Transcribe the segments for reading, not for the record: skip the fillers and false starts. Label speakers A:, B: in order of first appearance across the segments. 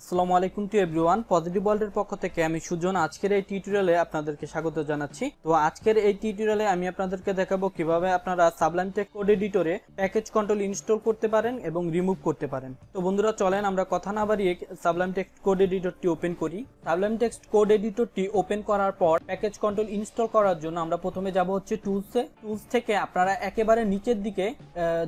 A: আসসালামু আলাইকুম to everyone. Positive ওয়ার্ল্ডের পক্ষ থেকে আমি সুজন আজকের এই টিউটোরিয়ালে আপনাদেরকে স্বাগত জানাচ্ছি। তো আজকের এই টিউটোরিয়ালে আমি আপনাদেরকে দেখাবো কিভাবে আপনারা সাবলাইম টেক্সট কোড এডিটরে প্যাকেজ কন্ট্রোল ইনস্টল করতে পারেন এবং রিমুভ করতে পারেন। তো বন্ধুরা চলেন আমরা কথা না বাড়িয়ে সাবলাইম টেক্সট কোড এডিটরটি ওপেন করি। সাবলাইম টেক্সট কোড এডিটরটি ওপেন করার পর প্যাকেজ কন্ট্রোল ইনস্টল করার জন্য আমরা প্রথমে যাব হচ্ছে টুলসে। টুলস থেকে আপনারা একেবারে নিচের দিকে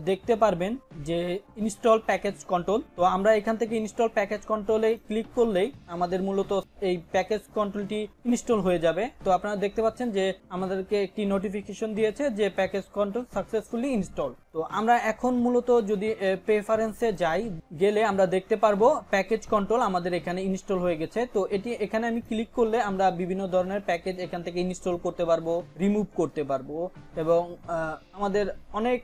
A: দেখতে পারবেন যে ইনস্টল প্যাকেজ কন্ট্রোল। তো আমরা এখান থেকে ইনস্টল প্যাকেজ কন্ট্রোলে ক্লিক করলেই আমাদের মূলত এই প্যাকেজ কন্ট্রোলটি ইনস্টল হয়ে যাবে। তো আপনারা দেখতে পাচ্ছেন যে আমাদেরকে একটি নোটিফিকেশন দিয়েছে যে প্যাকেজ কন্ট্রোল সাকসেসফুলি ইনস্টল। তো আমরা এখন মূলত যদি প্রেফারেন্সে যাই, গেলে আমরা দেখতে পারবো প্যাকেজ কন্ট্রোল আমাদের এখানে ইনস্টল হয়ে গেছে। তো এটি এখানে আমি ক্লিক করলে আমরা বিভিন্ন ধরনের প্যাকেজ এখান থেকে ইনস্টল করতে পারবো, রিমুভ করতে পারবো এবং আমাদের অনেক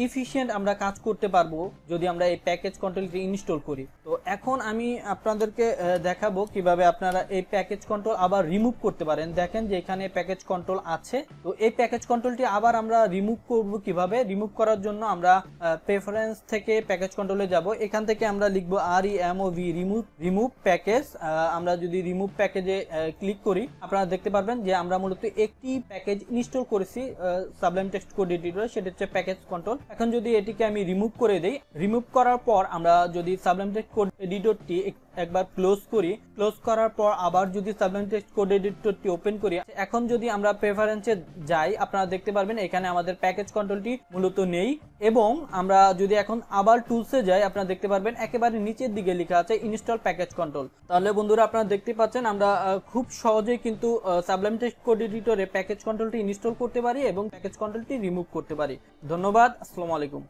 A: ইফিশিয়েন্ট আমরা কাজ করতে পারবো যদি আমরা এই প্যাকেজ কন্ট্রোলটি ইনস্টল করি। তো এখন আমি আপনাদেরকে দেখাবো কিভাবে আপনারা এই প্যাকেজ কন্ট্রোল আবার রিমুভ করতে পারেন। দেখেন যে এখানে প্যাকেজ কন্ট্রোল আছে। তো এই প্যাকেজ কন্ট্রোলটি আবার আমরা রিমুভ করব কিভাবে। রিমুভ করার জন্য আমরা প্রেফারেন্স থেকে প্যাকেজ কন্ট্রোলে যাব। এখান থেকে আমরা লিখব REMOV রিমুভ প্যাকেজ। আমরা যদি রিমুভ প্যাকেজে ক্লিক করি আপনারা দেখতে পারবেন যে আমরা মূলত একটি প্যাকেজ ইনস্টল করেছি সাবলাইম টেক্সট কোড এডিটরে, সেটা হচ্ছে প্যাকেজ কন্ট্রোল। এখন যদি এটিকে আমি রিমুভ করে দেই, রিমুভ করার পর আমরা যদি সাবলাইম টেক্সট কোড এডিটরটি একবার ক্লোজ করি, ক্লোজ করার পর আবার যদি সাবলাইম টেক্সট কোড এডিটরটি ওপেন করি, এখন যদি আমরা প্রেফারেন্সে যাই আপনারা দেখতে পারবেন এখানে আমাদের প্যাকেজ কন্ট্রোলটি মূলত নেই। এবং আমরা যদি এখন আবার টুলসে যাই আপনারা দেখতে পারবেন একেবারে নিচের দিকে লেখা আছে ইনস্টল প্যাকেজ কন্ট্রোল। তাহলে বন্ধুরা আপনারা দেখতে পাচ্ছেন আমরা খুব সহজেই কিন্তু সাবলাইম টেক্সট কোড এডিটরে প্যাকেজ কন্ট্রোলটি ইনস্টল করতে পারি এবং প্যাকেজ কন্ট্রোলটি রিমুভ করতে পারি। ধন্যবাদ, আসসালামু আলাইকুম।